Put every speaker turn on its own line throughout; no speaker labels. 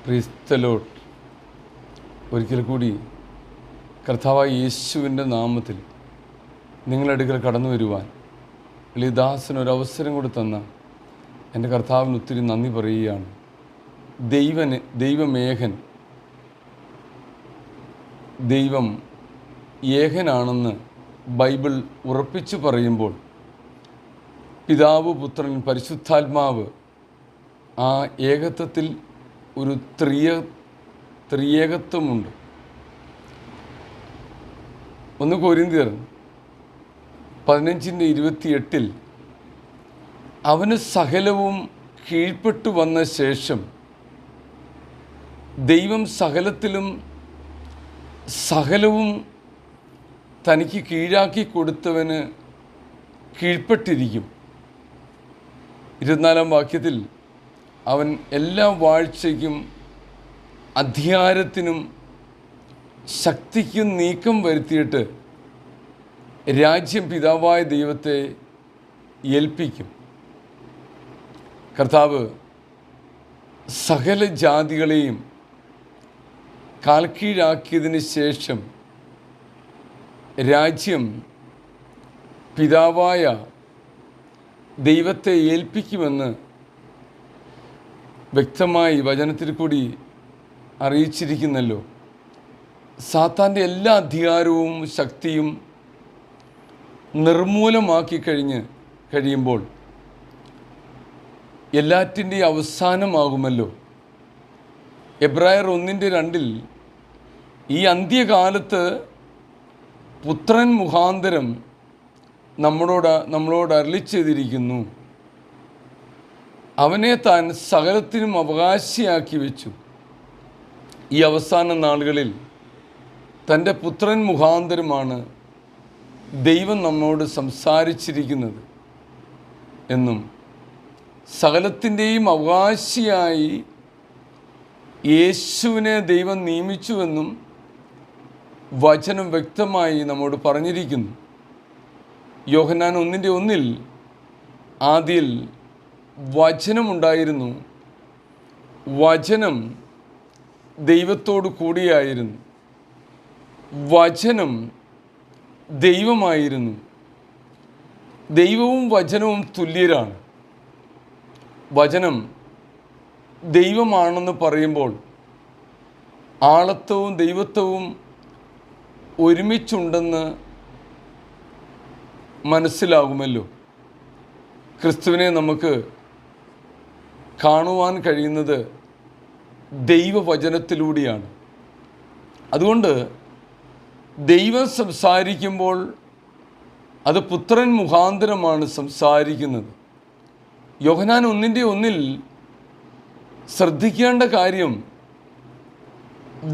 Praise the Lord. ഒരിക്കൽ കൂടി കർത്താവായ യേശുവിൻ്റെ നാമത്തിൽ നിങ്ങളുടെ അടുക്കൽ കടന്നു വരുവാൻ എളിദാസനൊരവസരം കൂടി തന്ന എൻ്റെ കർത്താവിന് ഒത്തിരി നന്ദി പറയുകയാണ്. ദൈവമേകൻ, ദൈവം ഏകനാണെന്ന് ബൈബിൾ ഉറപ്പിച്ചു പറയുമ്പോൾ പിതാവ്, പുത്രൻ, പരിശുദ്ധാത്മാവ് ആ ഏകത്വത്തിൽ ഒരു ത്രിയേകത്വമുണ്ട്. 1 കൊരിന്ത്യർ 15:28 അവന് സകലവും കീഴ്പ്പെട്ടു വന്ന ശേഷം ദൈവം സകലവും തനിക്ക് കീഴാക്കി കൊടുത്തവന് കീഴ്പ്പെട്ടിരിക്കും. 24-ാം വാക്യത്തിൽ അവൻ എല്ലാ വാഴ്ചയ്ക്കും അധികാരത്തിനും ശക്തിക്കും നീക്കം വരുത്തിയിട്ട് രാജ്യം പിതാവായ ദൈവത്തെ ഏൽപ്പിക്കും. കർത്താവ് സകല ജാതികളെയും കാൽക്കീഴാക്കിയതിന് ശേഷം രാജ്യം പിതാവായ ദൈവത്തെ ഏൽപ്പിക്കുമെന്ന് വ്യക്തമായി വചനത്തിൽ കൂടി അറിയിച്ചിരിക്കുന്നല്ലോ. സാത്താൻ്റെ എല്ലാ അധികാരവും ശക്തിയും നിർമൂലമാക്കി കഴിയുമ്പോൾ എല്ലാറ്റിൻ്റെയും അവസാനമാകുമല്ലോ. എബ്രായർ 1:2 ഈ അന്ത്യകാലത്ത് പുത്രൻ മുഖാന്തരം നമ്മളോട് അരുളിച്ചെയ്തിരിക്കുന്നു. അവനെ താൻ സകലത്തിനും അവകാശിയാക്കി വെച്ചു. ഈ അവസാന നാളുകളിൽ തൻ്റെ പുത്രൻ മുഖാന്തരമാണ് ദൈവം നമ്മോട് സംസാരിച്ചിരിക്കുന്നത് എന്നും സകലത്തിൻ്റെയും അവകാശിയായി യേശുവിനെ ദൈവം നിയമിച്ചുവെന്നും വചനം വ്യക്തമായി നമ്മോട് പറഞ്ഞിരിക്കുന്നു. യോഹന്നാൻ 1:1 ആദിയിൽ വചനമുണ്ടായിരുന്നു, വചനം ദൈവത്തോടു കൂടിയായിരുന്നു, വചനം ദൈവമായിരുന്നു. ദൈവവും വചനവും തുല്യരാണ്. വചനം ദൈവമാണെന്ന് പറയുമ്പോൾ ആളത്വവും ദൈവത്വവും ഒരുമിച്ചുണ്ടെന്ന് മനസ്സിലാകുമല്ലോ. ക്രിസ്തുവിനെ നമുക്ക് കാണുവാൻ കഴിയുന്നത് ദൈവവചനത്തിലൂടെയാണ്. അതുകൊണ്ട് ദൈവം സംസാരിക്കുമ്പോൾ അത് പുത്രൻ മുഖാന്തരമാണ് സംസാരിക്കുന്നത്. യോഹന്നാൻ 1:1 ശ്രദ്ധിക്കേണ്ട കാര്യം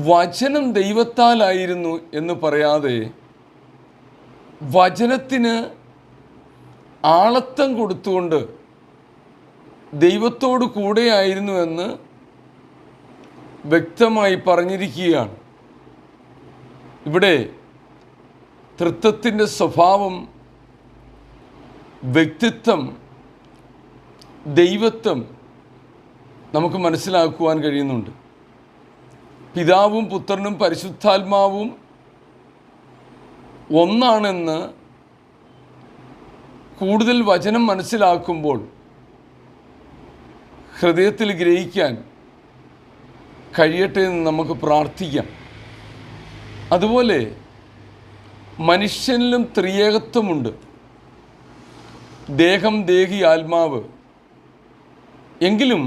വചനം ദൈവത്താലായിരുന്നു എന്ന് പറയാതെ വചനത്തിന് ആളത്വം കൊടുത്തുകൊണ്ട് ദൈവത്തോടു കൂടെയായിരുന്നു എന്ന് വ്യക്തമായി പറഞ്ഞിരിക്കുകയാണ്. ഇവിടെ തൃത്വത്തിൻ്റെ സ്വഭാവം, വ്യക്തിത്വം, ദൈവത്വം നമുക്ക് മനസ്സിലാക്കുവാൻ കഴിയുന്നുണ്ട്. പിതാവും പുത്രനും പരിശുദ്ധാത്മാവും ഒന്നാണെന്ന് കൂടുതൽ വചനം മനസ്സിലാക്കുമ്പോൾ ഹൃദയത്തിൽ ഗ്രഹിക്കാൻ കഴിയട്ടെ എന്ന് നമുക്ക് പ്രാർത്ഥിക്കാം. അതുപോലെ മനുഷ്യനിലും ത്രിയേകത്വമുണ്ട്. ദേഹം, ദേഹി, ആത്മാവ്. എങ്കിലും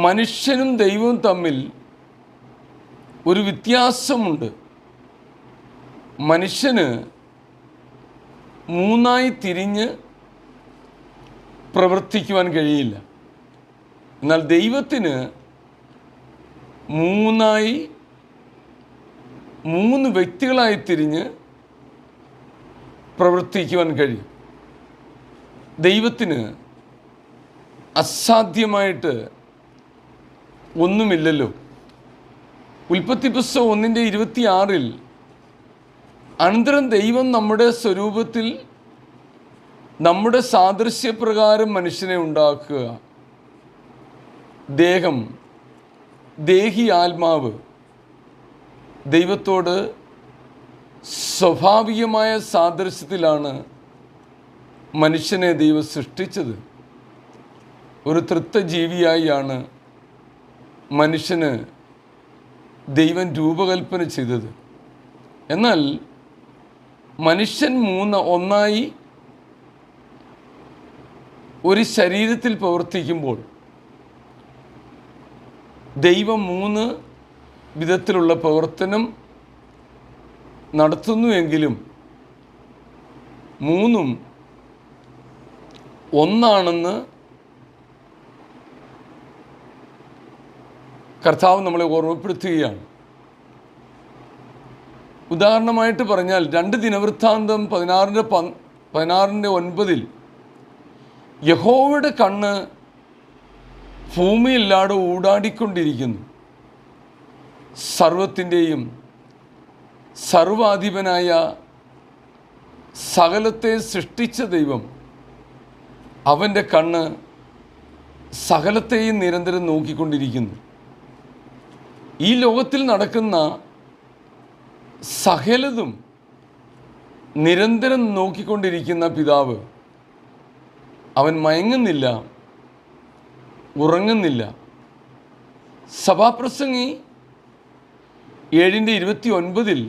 മനുഷ്യനും ദൈവവും തമ്മിൽ ഒരു വ്യത്യാസമുണ്ട്. മനുഷ്യന് 3 തിരിഞ്ഞ് പ്രവർത്തിക്കുവാൻ കഴിയില്ല. എന്നാൽ ദൈവത്തിന് 3 വ്യക്തികളായി തിരിഞ്ഞ് പ്രവർത്തിക്കുവാൻ കഴിയും. ദൈവത്തിന് അസാധ്യമായിട്ട് ഒന്നുമില്ലല്ലോ. ഉൽപ്പത്തി പുസ്തകം 1:26 അനന്തരം ദൈവം നമ്മുടെ സ്വരൂപത്തിൽ നമ്മുടെ സാദൃശ്യപ്രകാരം മനുഷ്യനെ ഉണ്ടാക്കുക, ദേഹം ദേഹി ആത്മാവ് ദൈവത്തോട് സ്വാഭാവികമായ സാദൃശ്യത്തിലാണ് മനുഷ്യനെ ദൈവം സൃഷ്ടിച്ചത്. ഒരു തൃത്വജീവിയായാണ് മനുഷ്യന് ദൈവം രൂപകൽപ്പന ചെയ്തത്. എന്നാൽ മനുഷ്യൻ ഒന്നായി ഒരു ശരീരത്തിൽ പ്രവർത്തിക്കുമ്പോൾ ദൈവം 3 വിധത്തിലുള്ള പ്രവർത്തനം നടത്തുന്നുവെങ്കിലും 3ഉം ഒന്നാണെന്ന് കർത്താവ് നമ്മളെ ഓർമ്മപ്പെടുത്തുകയാണ്. ഉദാഹരണമായിട്ട് പറഞ്ഞാൽ 2 ദിനവൃത്താന്തം 16:9 യഹോവയുടെ കണ്ണ് ഭൂമിയില്ലാതെ ഊടാടിക്കൊണ്ടിരിക്കുന്നു. സർവത്തിൻ്റെയും സർവാധിപനായ സകലത്തെ സൃഷ്ടിച്ച ദൈവം അവൻ്റെ കണ്ണ് സകലത്തെയും നിരന്തരം നോക്കിക്കൊണ്ടിരിക്കുന്നു. ഈ ലോകത്തിൽ നടക്കുന്ന സകലതും നിരന്തരം നോക്കിക്കൊണ്ടിരിക്കുന്ന പിതാവ് അവൻ മയങ്ങുന്നില്ല, ഉറങ്ങുന്നില്ല. സഭാപ്രസംഗി 7:29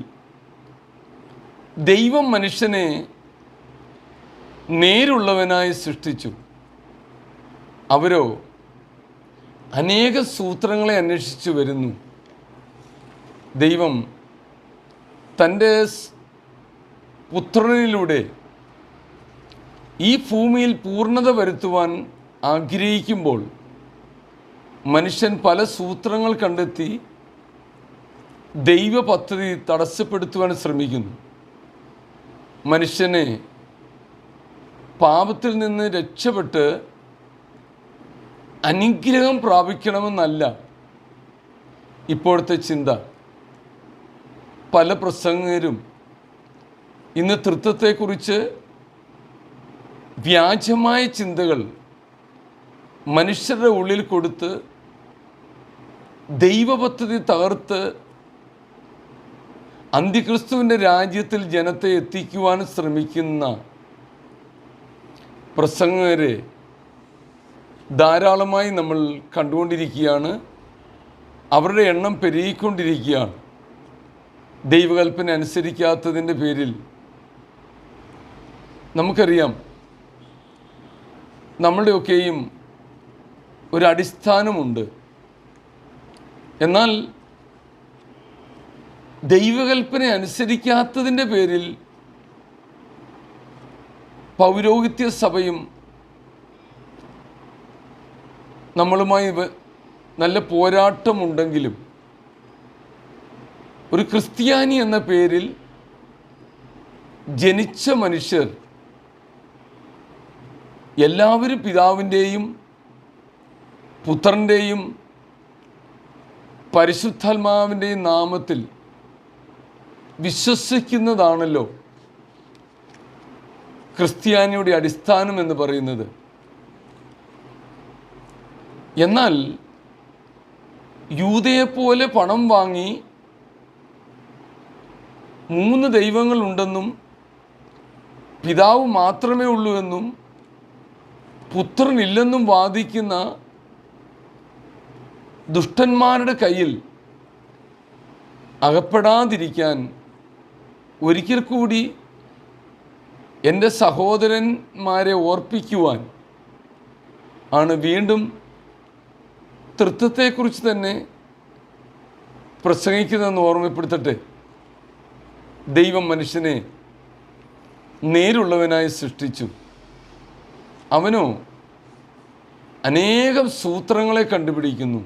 ദൈവം മനുഷ്യനെ നേരുള്ളവനായി സൃഷ്ടിച്ചു, അവരോ അനേക സൂത്രങ്ങളെ അന്വേഷിച്ചു വരുന്നു. ദൈവം തൻ്റെ പുത്രനിലൂടെ ഈ ഭൂമിയിൽ പൂർണ്ണത വരുത്തുവാൻ ആഗ്രഹിക്കുമ്പോൾ മനുഷ്യൻ പല സൂത്രങ്ങൾ കണ്ടെത്തി ദൈവ പദ്ധതി തടസ്സപ്പെടുത്തുവാൻ ശ്രമിക്കുന്നു. മനുഷ്യനെ പാപത്തിൽ നിന്ന് രക്ഷപ്പെട്ട് അനുഗ്രഹം പ്രാപിക്കണമെന്നല്ല ഇപ്പോഴത്തെ ചിന്ത. പല പ്രസംഗകരും ഇന്ന് തൃത്വത്തെക്കുറിച്ച് വ്യാജമായ ചിന്തകൾ മനുഷ്യരുടെ ഉള്ളിൽ കൊടുത്ത് ദൈവപദ്ധതി തകർത്ത് അന്ത്യക്രിസ്തുവിൻ്റെ രാജ്യത്തിൽ ജനത്തെ എത്തിക്കുവാൻ ശ്രമിക്കുന്ന പ്രസംഗകരെ ധാരാളമായി നമ്മൾ കണ്ടുകൊണ്ടിരിക്കുകയാണ്. അവരുടെ എണ്ണം പെരുകിക്കൊണ്ടിരിക്കുകയാണ്. ദൈവകൽപ്പന അനുസരിക്കാത്തതിൻ്റെ പേരിൽ നമുക്കറിയാം, നമ്മളുടെയൊക്കെയും ഒരടിസ്ഥാനമുണ്ട്. എന്നാൽ ദൈവകൽപ്പന അനുസരിക്കാത്തതിൻ്റെ പേരിൽ പൗരോഹിത്യ സഭയും നമ്മളുമായി നല്ല പോരാട്ടമുണ്ടെങ്കിലും ഒരു ക്രിസ്ത്യാനി എന്ന പേരിൽ ജനിച്ച മനുഷ്യർ എല്ലാവരും പിതാവിൻ്റെയും പുത്രൻ്റെയും പരിശുദ്ധാത്മാവിൻ്റെയും നാമത്തിൽ വിശ്വസിക്കുന്നതാണല്ലോ ക്രിസ്ത്യാനിയുടെ അടിസ്ഥാനം എന്ന് പറയുന്നത്. എന്നാൽ യൂദയെപ്പോലെ പണം വാങ്ങി 3 ദൈവങ്ങളുണ്ടെന്നും പിതാവ് മാത്രമേ ഉള്ളൂ എന്നും പുത്രനില്ലെന്നും വാദിക്കുന്ന ദുഷ്ടന്മാരുടെ കയ്യിൽ അകപ്പെടാതിരിക്കാൻ ഒരിക്കൽ കൂടി എൻ്റെ സഹോദരന്മാരെ ഓർപ്പിക്കുവാൻ ആണ് വീണ്ടും തൃത്വത്തെക്കുറിച്ച് തന്നെ പ്രസംഗിക്കുന്നതെന്ന് ഓർമ്മപ്പെടുത്തട്ടെ. ദൈവം മനുഷ്യനെ നേരുള്ളവനായി സൃഷ്ടിച്ചു. അവനോ അനേകം സൂത്രങ്ങളെ കണ്ടുപിടിക്കുന്നു.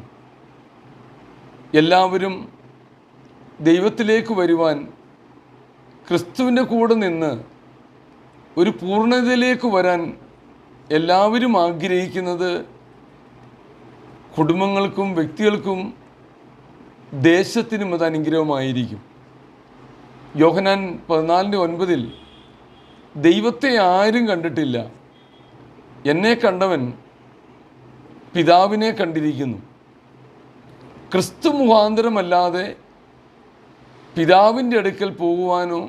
എല്ലാവരും ദൈവത്തിലേക്ക് വരുവാൻ ക്രിസ്തുവിൻ്റെ കൂടെ നിന്ന് ഒരു പൂർണ്ണതയിലേക്ക് വരാൻ എല്ലാവരും ആഗ്രഹിക്കുന്നത് കുടുംബങ്ങൾക്കും വ്യക്തികൾക്കും ദേശത്തിനും അത് അനുഗ്രഹമായിരിക്കും. യോഹന്നാൻ 14:9 ദൈവത്തെ ആരും കണ്ടിട്ടില്ല, എന്നെ കണ്ടവൻ പിതാവിനെ കണ്ടിരിക്കുന്നു. ക്രിസ്തു മുഖാന്തരമല്ലാതെ പിതാവിൻ്റെ അടുക്കൽ പോകുവാനോ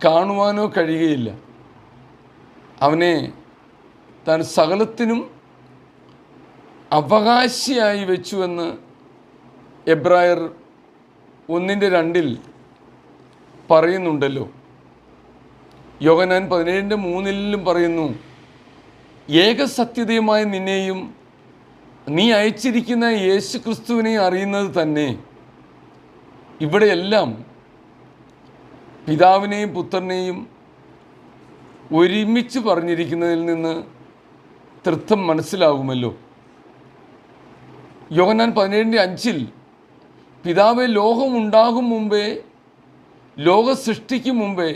കാണുവാനോ കഴിയുകയില്ല. അവനെ താൻ സകലത്തിനും അവകാശിയായി വെച്ചുവെന്ന് എബ്രായർ 1:2 പറയുന്നുണ്ടല്ലോ. യോഹന്നാൻ 17:3 പറയുന്നു, ഏകസത്യതയുമായ നിന്നെയും നീ അയച്ചിരിക്കുന്ന യേശു ക്രിസ്തുവിനെ അറിയുന്നത് തന്നെ. ഇവിടെയെല്ലാം പിതാവിനെയും പുത്രനെയും ഒരുമിച്ച് പറഞ്ഞിരിക്കുന്നതിൽ നിന്ന് തൃത്വം മനസ്സിലാകുമല്ലോ. യോഹന്നാൻ 17:5 പിതാവേ, ലോകമുണ്ടാകും മുമ്പേ, ലോക സൃഷ്ടിക്കും മുമ്പേ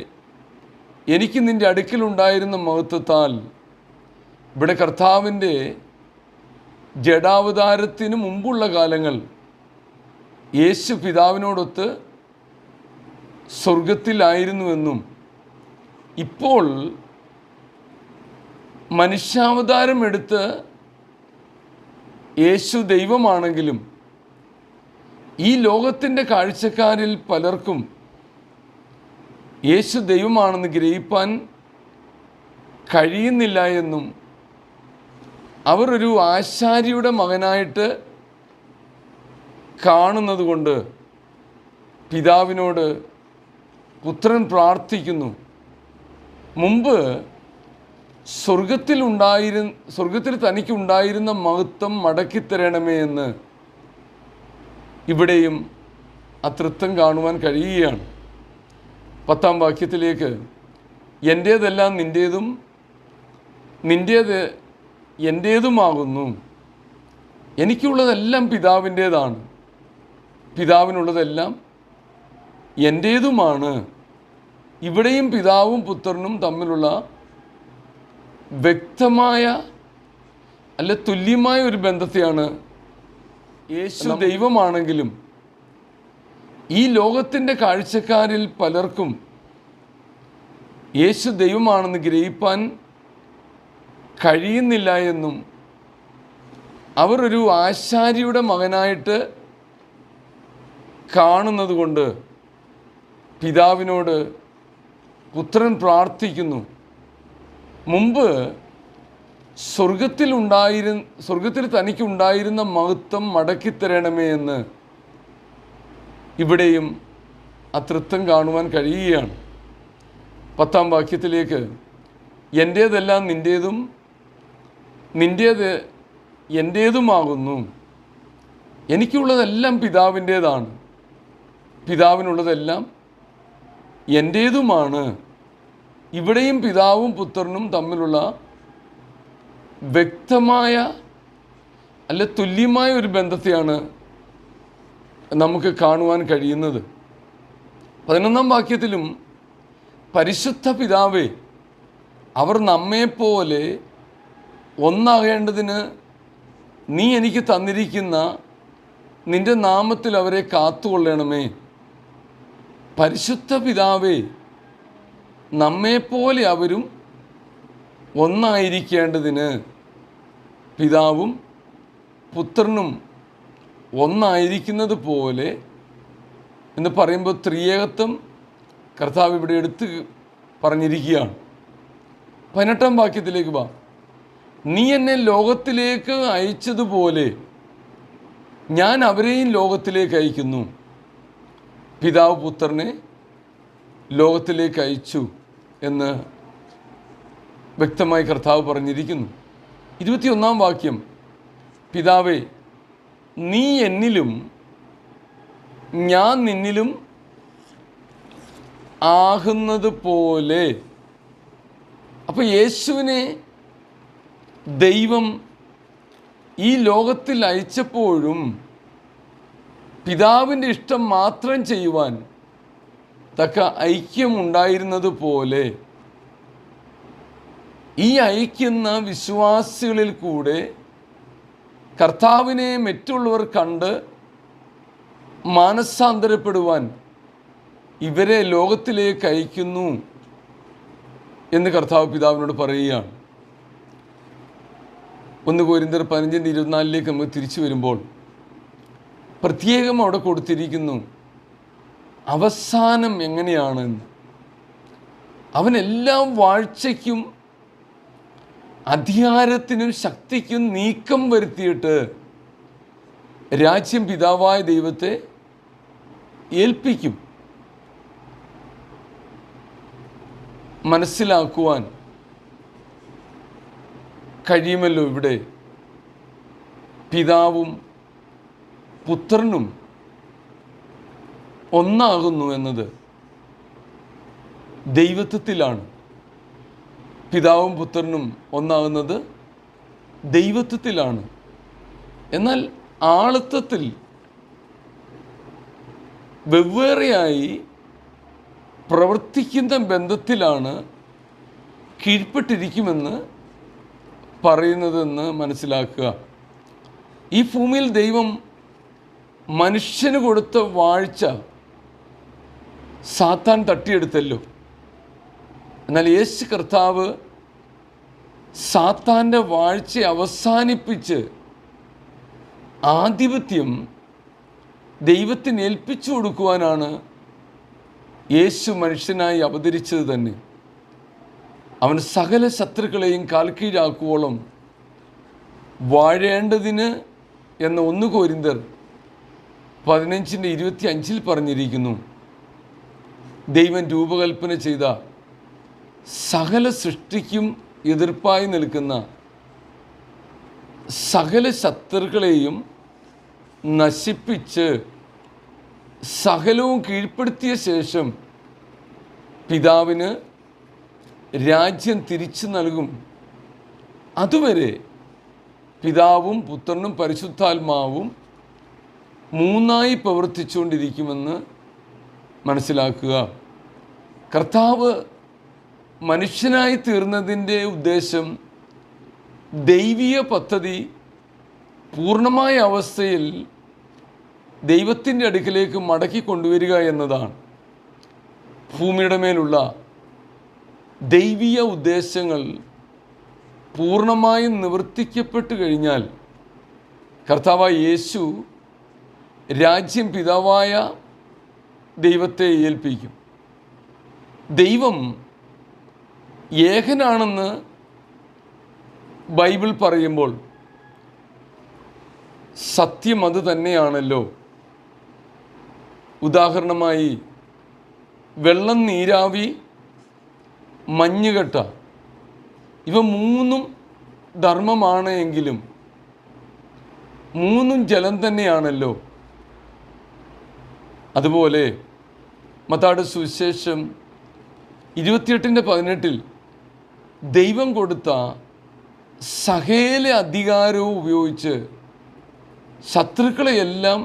എനിക്ക് നിൻ്റെ അടുക്കലുണ്ടായിരുന്ന മഹത്വത്താൽ. ഇവിടെ കർത്താവിൻ്റെ ജഡാവതാരത്തിന് മുമ്പുള്ള കാലങ്ങൾ യേശു പിതാവിനോടൊത്ത് സ്വർഗത്തിലായിരുന്നുവെന്നും ഇപ്പോൾ മനുഷ്യാവതാരം എടുത്ത് യേശു ദൈവമാണെങ്കിലും ഈ ലോകത്തിൻ്റെ കാഴ്ചക്കാരിൽ പലർക്കും യേശു ദൈവമാണെന്ന് ഗ്രഹിപ്പാൻ കഴിയുന്നില്ല എന്നും അവർ ഒരു ആശാരിയുടെ മകനായിട്ട് കാണുന്നത് കൊണ്ട് പിതാവിനോട് പുത്രൻ പ്രാർത്ഥിക്കുന്നു, മുമ്പ് സ്വർഗത്തിൽ തനിക്കുണ്ടായിരുന്ന മഹത്വം മടക്കിത്തരണമേ എന്ന്. ഇവിടെയും ആ തൃത്വം കാണുവാൻ കഴിയുകയാണ്. 10-ാം വാക്യത്തിലേക്ക്, എൻ്റേതെല്ലാം നിൻ്റേതും നിൻ്റേത് എൻ്റേതുമാകുന്നു. എനിക്കുള്ളതെല്ലാം പിതാവിൻ്റേതാണ്, പിതാവിനുള്ളതെല്ലാം എൻ്റേതുമാണ്. ഇവിടെയും പിതാവും പുത്രനും തമ്മിലുള്ള വ്യക്തമായ തുല്യമായ ഒരു ബന്ധത്തെയാണ് യേശു ദൈവമാണെങ്കിലും ഈ ലോകത്തിൻ്റെ കാഴ്ചക്കാരിൽ പലർക്കും യേശു ദൈവമാണെന്ന് ഗ്രഹിപ്പാൻ കഴിയുന്നില്ല എന്നും അവർ ഒരു ആശാരിയുടെ മകനായിട്ട് കാണുന്നത് കൊണ്ട് പിതാവിനോട് പുത്രൻ പ്രാർത്ഥിക്കുന്നു, മുമ്പ് സ്വർഗത്തിൽ തനിക്കുണ്ടായിരുന്ന മഹത്വം മടക്കിത്തരണമേ എന്ന്. ഇവിടെയും ആ തൃത്വം കാണുവാൻ കഴിയുകയാണ്. 10-ാം വാക്യത്തിലേക്ക്, എൻ്റേതെല്ലാം നിൻ്റേതും നിൻ്റേത് എൻ്റേതുമാകുന്നു. എനിക്കുള്ളതെല്ലാം പിതാവിൻ്റേതാണ്, പിതാവിനുള്ളതെല്ലാം എൻ്റേതുമാണ്. ഇവിടെയും പിതാവും പുത്രനും തമ്മിലുള്ള വ്യക്തമായ തുല്യമായ ഒരു ബന്ധത്തെയാണ് നമുക്ക് കാണുവാൻ കഴിയുന്നത്. 11-ാം വാക്യത്തിലും, പരിശുദ്ധ പിതാവേ, അവർ നമ്മെപ്പോലെ ഒന്നാകേണ്ടതിന് നീ എനിക്ക് തന്നിരിക്കുന്ന നിൻ്റെ നാമത്തിൽ അവരെ കാത്തുകൊള്ളണമേ. പരിശുദ്ധ പിതാവേ, നമ്മെപ്പോലെ അവരും ഒന്നായിരിക്കേണ്ടതിന്, പിതാവും പുത്രനും ഒന്നായിരിക്കുന്നത് പോലെ എന്ന് പറയുമ്പോൾ ത്രിയേകത്വം കർത്താവ് ഇവിടെ എടുത്ത് പറഞ്ഞിരിക്കുകയാണ്. 18-ാം വാക്യത്തിലേക്ക് വാ. നീ എന്നെ ലോകത്തിലേക്ക് അയച്ചതുപോലെ ഞാൻ അവരെയും ലോകത്തിലേക്ക് അയക്കുന്നു. പിതാവ് പുത്രനെ ലോകത്തിലേക്ക് അയച്ചു എന്ന് വ്യക്തമായി കർത്താവ് പറഞ്ഞിരിക്കുന്നു. 21-ാം വാക്യം, പിതാവേ, നീ എന്നിലും ഞാൻ നിന്നിലും ആകുന്നത് പോലെ. അപ്പോൾ യേശുവിനെ ദൈവം ഈ ലോകത്തിൽ അയച്ചപ്പോഴും പിതാവിൻ്റെ ഇഷ്ടം മാത്രം ചെയ്യുവാൻ തക്ക ഐക്യമുണ്ടായിരുന്നത് പോലെ ഈ ഐക്യുന്ന വിശ്വാസികളിൽ കൂടെ കർത്താവിനെ മറ്റുള്ളവർ കണ്ട് മാനസാന്തരപ്പെടുവാൻ ഇവരെ ലോകത്തിലേക്ക് അയക്കുന്നു എന്ന് കർത്താവ് പിതാവിനോട് പറയുകയാണ്. 1 കൊരിന്ത്യർ 15:24 നമുക്ക് തിരിച്ചു വരുമ്പോൾ പ്രത്യേകം അവിടെ കൊടുത്തിരിക്കുന്നു അവസാനം എങ്ങനെയാണെന്ന്. അവൻ എല്ലാ വാഴ്ചയ്ക്കും അധികാരത്തിനും ശക്തിക്കും നീക്കം വരുത്തിയിട്ട് രാജ്യം പിതാവായ ദൈവത്തെ ഏൽപ്പിക്കും. മനസ്സിലാക്കുവാൻ കഴിയുമല്ലോ ഇവിടെ പിതാവും പുത്രനും ഒന്നാകുന്നു എന്നത് ദൈവത്വത്തിലാണ്. പിതാവും പുത്രനും ഒന്നാകുന്നത് ദൈവത്വത്തിലാണ്. എന്നാൽ ആളത്വത്തിൽ വെവ്വേറെയായി പ്രവർത്തിക്കുന്ന ബന്ധത്തിലാണ് കീഴ്പ്പെട്ടിരിക്കുമെന്ന് പറയുന്നതെന്ന് മനസ്സിലാക്കുക. ഈ ഭൂമിയിൽ ദൈവം മനുഷ്യന് കൊടുത്ത വാഴ്ച സാത്താൻ തട്ടിയെടുത്തല്ലോ. എന്നാൽ യേശു കർത്താവ് സാത്താൻ്റെ വാഴ്ച അവസാനിപ്പിച്ച് ആധിപത്യം ദൈവത്തിന് ഏൽപ്പിച്ചു കൊടുക്കുവാനാണ് യേശു മനുഷ്യനായി അവതരിച്ചത് തന്നെ. അവൻ സകല ശത്രുക്കളെയും കാൽക്കീഴാക്കുവോളം വാഴേണ്ടതിന് എന്ന് 1 കൊരിന്ത്യർ 15:25 പറഞ്ഞിരിക്കുന്നു. ദൈവം രൂപകൽപ്പന ചെയ്ത സകല സൃഷ്ടിക്കും എതിർപ്പായി നിൽക്കുന്ന സകല ശത്രുക്കളെയും നശിപ്പിച്ച് സകലവും കീഴ്പ്പെടുത്തിയ ശേഷം പിതാവിന് രാജ്യം തിരിച്ചു നൽകും. അതുവരെ പിതാവും പുത്രനും പരിശുദ്ധാത്മാവും മൂന്നായി പ്രവർത്തിച്ചുകൊണ്ടിരിക്കുമെന്ന് മനസ്സിലാക്കുക. കർത്താവ് മനുഷ്യനായി തീർന്നതിൻ്റെ ഉദ്ദേശം ദൈവീയ പദ്ധതി പൂർണ്ണമായ അവസ്ഥയിൽ ദൈവത്തിൻ്റെ അടുക്കിലേക്ക് മടക്കി കൊണ്ടുവരിക എന്നതാണ്. ഭൂമിയുടെ മേലുള്ള ദൈവീയ ഉദ്ദേശങ്ങൾ പൂർണ്ണമായും നിവർത്തിക്കപ്പെട്ടു കഴിഞ്ഞാൽ കർത്താവായ യേശു രാജ്യം പിതാവായ ദൈവത്തെ ഏൽപ്പിക്കും. ദൈവം ഏകനാണെന്ന് ബൈബിൾ പറയുമ്പോൾ സത്യം അത് തന്നെയാണല്ലോ. ഉദാഹരണമായി വെള്ളം, നീരാവി, മഞ്ഞുകട്ട ഇവ മൂന്നും ധർമ്മമാണ് എങ്കിലും മൂന്നും ജലം തന്നെയാണല്ലോ. അതുപോലെ മത്തായിയുടെ സുവിശേഷം 28:18 ദൈവം കൊടുത്ത സകല അധികാരവും ഉപയോഗിച്ച് ശത്രുക്കളെയെല്ലാം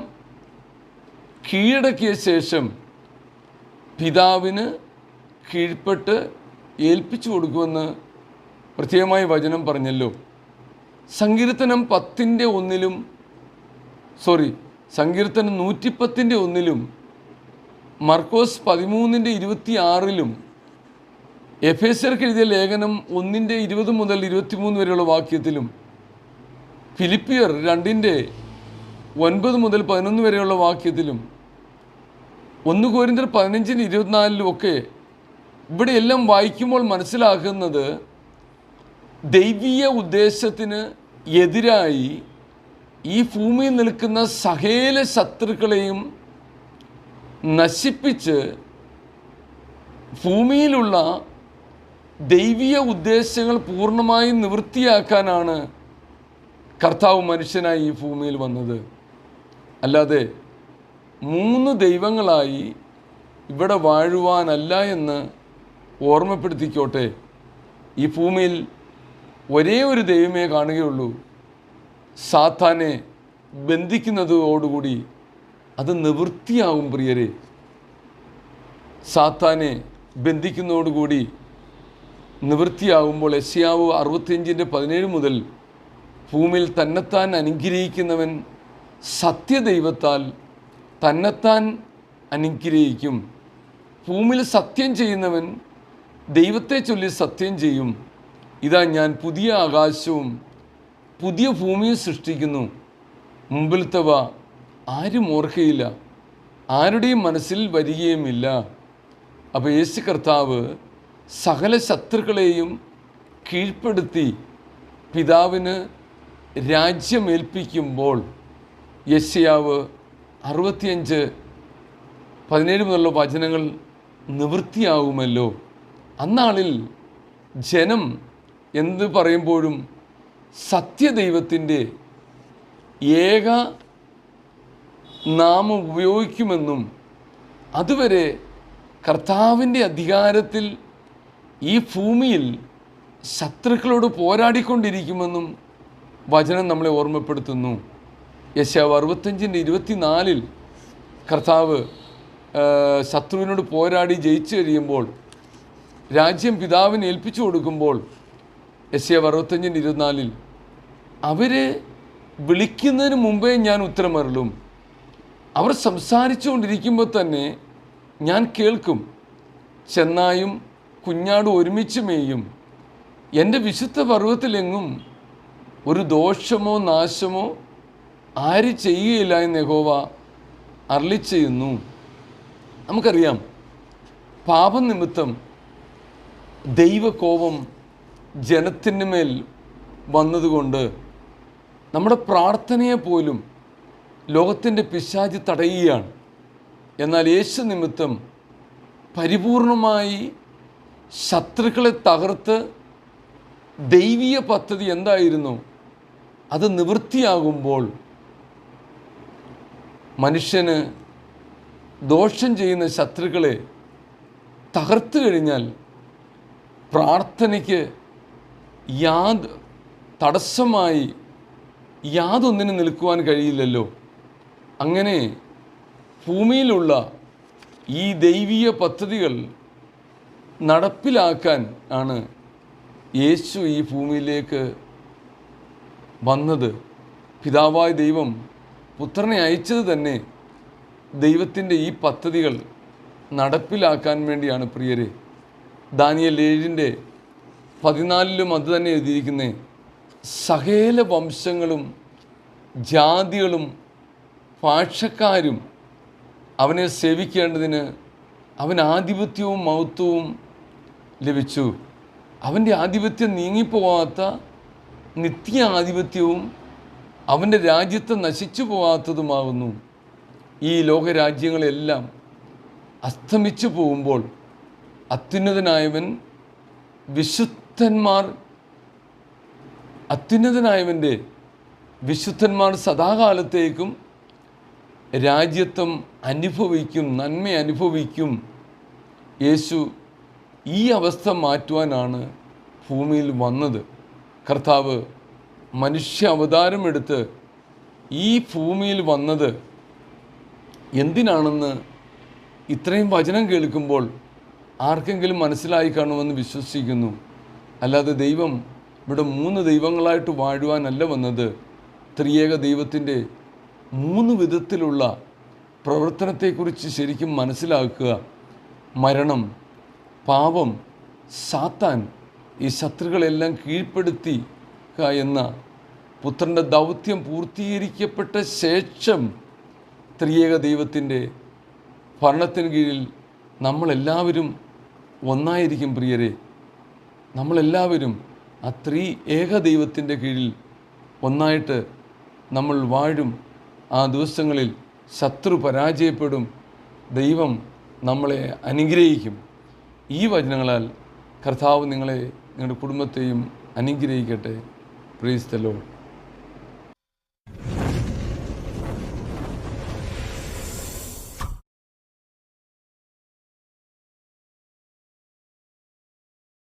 കീഴടക്കിയ ശേഷം പിതാവിന് കീഴ്പ്പെട്ട് ഏൽപ്പിച്ചു കൊടുക്കുമെന്ന് പ്രത്യേകമായി വചനം പറഞ്ഞല്ലോ. സങ്കീർത്തനം 110:1 മർക്കോസ് 13:26 എഫേസ്യർക്ക് എഴുതിയ ലേഖനം 1:20 മുതൽ 23 വരെയുള്ള വാക്യത്തിലും ഫിലിപ്പിയർ 2:9 മുതൽ 11 വരെയുള്ള വാക്യത്തിലും 1 കൊരിന്ത്യർ 15:24 ഒക്കെ ഇവിടെയെല്ലാം വായിക്കുമ്പോൾ മനസ്സിലാക്കുന്നത് ദൈവീയ ഉദ്ദേശത്തിന് എതിരായി ഈ ഭൂമിയിൽ നിൽക്കുന്ന സകല ശത്രുക്കളെയും നശിപ്പിച്ച് ഭൂമിയിലുള്ള ദൈവീയ ഉദ്ദേശങ്ങൾ പൂർണ്ണമായും നിവൃത്തിയാക്കാനാണ് കർത്താവ് മനുഷ്യനായി ഈ ഭൂമിയിൽ വന്നത്. അല്ലാതെ 3 ദൈവങ്ങളായി ഇവിടെ വാഴുവാനല്ല എന്ന് ഓർമ്മപ്പെടുത്തിക്കോട്ടെ. ഈ ഭൂമിയിൽ ഒരേ ഒരു ദൈവമേ കാണുകയുള്ളൂ. സാത്താനെ ബന്ധിക്കുന്നതോടുകൂടി അത് നിവൃത്തിയാകും പ്രിയരെ. സാത്താനെ ബന്ധിക്കുന്നതോടുകൂടി നിവൃത്തിയാകുമ്പോൾ യെശയ്യാവ് 65:17 മുതൽ ഭൂമിയിൽ തന്നെത്താൻ അനുഗ്രഹിക്കുന്നവൻ സത്യദൈവത്താൽ തന്നെത്താൻ അനുഗ്രഹിക്കും. ഭൂമിയിൽ സത്യം ചെയ്യുന്നവൻ ദൈവത്തെ ചൊല്ലി സത്യം ചെയ്യും. ഇതാ ഞാൻ പുതിയ ആകാശവും പുതിയ ഭൂമിയും സൃഷ്ടിക്കുന്നു, മുമ്പിലത്തവ ആരും ഓർക്കയില്ല, ആരുടെയും മനസ്സിൽ വരികയുമില്ല. അപ്പോൾ യേശു കർത്താവ് സകല ശത്രുക്കളെയും കീഴ്പ്പെടുത്തി പിതാവിന് രാജ്യമേൽപ്പിക്കുമ്പോൾ യെശയ്യാവ് 65:17 മുതലുള്ള വചനങ്ങൾ നിവൃത്തിയാകുമല്ലോ. അന്നാളിൽ ജനം എന്ത് പറയുമ്പോഴും സത്യദൈവത്തിൻ്റെ ഏക നാമം ഉപയോഗിക്കുമെന്നും അതുവരെ കർത്താവിൻ്റെ അധികാരത്തിൽ ഈ ഭൂമിയിൽ ശത്രുക്കളോട് പോരാടിക്കൊണ്ടിരിക്കുമെന്നും വചനം നമ്മളെ ഓർമ്മപ്പെടുത്തുന്നു. യെശയ്യാവ് 65:24 കർത്താവ് ശത്രുവിനോട് പോരാടി ജയിച്ചു കഴിയുമ്പോൾ രാജ്യം പിതാവിന് ഏൽപ്പിച്ചു കൊടുക്കുമ്പോൾ യെശയ്യാവ് 65:24 അവരെ വിളിക്കുന്നതിന് മുമ്പേ ഞാൻ ഉത്തരമരുളും, അവർ സംസാരിച്ചുകൊണ്ടിരിക്കുമ്പോൾ തന്നെ ഞാൻ കേൾക്കും. ചെന്നായും കുഞ്ഞാടും ഒരുമിച്ച് മേയും, എൻ്റെ വിശുദ്ധ പർവ്വതത്തിലെങ്ങും ഒരു ദോഷമോ നാശമോ ആര് ചെയ്യുകയില്ല എന്ന് യഹോവ അരുളിച്ചെയ്യുന്നു. നമുക്കറിയാം, പാപനിമിത്തം ദൈവകോപം ജനത്തിന് മേൽ വന്നതുകൊണ്ട് നമ്മുടെ പ്രാർത്ഥനയെ പോലും ലോകത്തിൻ്റെ പിശാച് തടയുകയാണ്. എന്നാൽ യേശു നിമിത്തം പരിപൂർണമായി ശത്രുക്കളെ തകർത്ത് ദൈവീയ പദ്ധതി എന്തായിരുന്നു അത് നിവൃത്തിയാകുമ്പോൾ മനുഷ്യന് ദോഷം ചെയ്യുന്ന ശത്രുക്കളെ തകർത്തു കഴിഞ്ഞാൽ പ്രാർത്ഥനയ്ക്ക് തടസ്സമായി യാതൊന്നിനും നിൽക്കുവാൻ കഴിയില്ലല്ലോ. അങ്ങനെ ഭൂമിയിലുള്ള ഈ ദൈവീയ പദ്ധതികൾ നടപ്പിലാക്കാൻ ആണ് യേശു ഈ ഭൂമിയിലേക്ക് വന്നത്. പിതാവായ ദൈവം പുത്രനെ അയച്ചത് തന്നെ ദൈവത്തിൻ്റെ ഈ പദ്ധതികൾ നടപ്പിലാക്കാൻ വേണ്ടിയാണ് പ്രിയരെ. ദാനിയേൽ 7:14 അത് തന്നെ എഴുതിയിരിക്കുന്നത്, സകല വംശങ്ങളും ജാതികളും ഭാഷക്കാരും അവനെ സേവിക്കേണ്ടതിന് അവൻ ആധിപത്യവും മഹത്വവും ലഭിച്ചു. അവൻ്റെ ആധിപത്യം നീങ്ങിപ്പോകാത്ത നിത്യ ആധിപത്യവും അവൻ്റെ രാജ്യത്ത് നശിച്ചു പോകാത്തതുമാകുന്നു. ഈ ലോകരാജ്യങ്ങളെല്ലാം അസ്തമിച്ചു പോകുമ്പോൾ അത്യുന്നതനായവൻ അത്യുന്നതനായവൻ്റെ വിശുദ്ധന്മാർ സദാകാലത്തേക്കും രാജ്യത്വം അനുഭവിക്കും, നന്മ അനുഭവിക്കും. യേശു ഈ അവസ്ഥ മാറ്റുവാനാണ് ഭൂമിയിൽ വന്നത്. കർത്താവ് മനുഷ്യ അവതാരമെടുത്ത് ഈ ഭൂമിയിൽ വന്നത് എന്തിനാണെന്ന് ഇത്രയും വചനം കേൾക്കുമ്പോൾ ആർക്കെങ്കിലും മനസ്സിലായി കാണുമെന്ന് വിശ്വസിക്കുന്നു. അല്ലാതെ ദൈവം ഇവിടെ 3 ദൈവങ്ങളായിട്ട് വാഴുവാനല്ല വന്നത്. ത്രിയേക ദൈവത്തിൻ്റെ 3 വിധത്തിലുള്ള പ്രവർത്തനത്തെക്കുറിച്ച് ശരിക്കും മനസ്സിലാക്കുക. മരണം, പാപം, സാത്താൻ, ഈ ശത്രുക്കളെല്ലാം കീഴ്പ്പെടുത്തുക എന്ന പുത്രൻ്റെ ദൗത്യം പൂർത്തീകരിക്കപ്പെട്ട ശേഷം ത്രിയേക ദൈവത്തിൻ്റെ ഭരണത്തിന് കീഴിൽ നമ്മളെല്ലാവരും ഒന്നായിരിക്കും പ്രിയരെ. നമ്മളെല്ലാവരും ആ ഏക ദൈവത്തിൻ്റെ കീഴിൽ ഒന്നായിട്ട് നമ്മൾ വാഴും. ആ ദിവസങ്ങളിൽ ശത്രു പരാജയപ്പെടും, ദൈവം നമ്മളെ അനുഗ്രഹിക്കും. ഈ വചനങ്ങളാൽ കർത്താവ് നിങ്ങളെ, നിങ്ങളുടെ കുടുംബത്തെയും അനുഗ്രഹിക്കട്ടെ. Praise the Lord.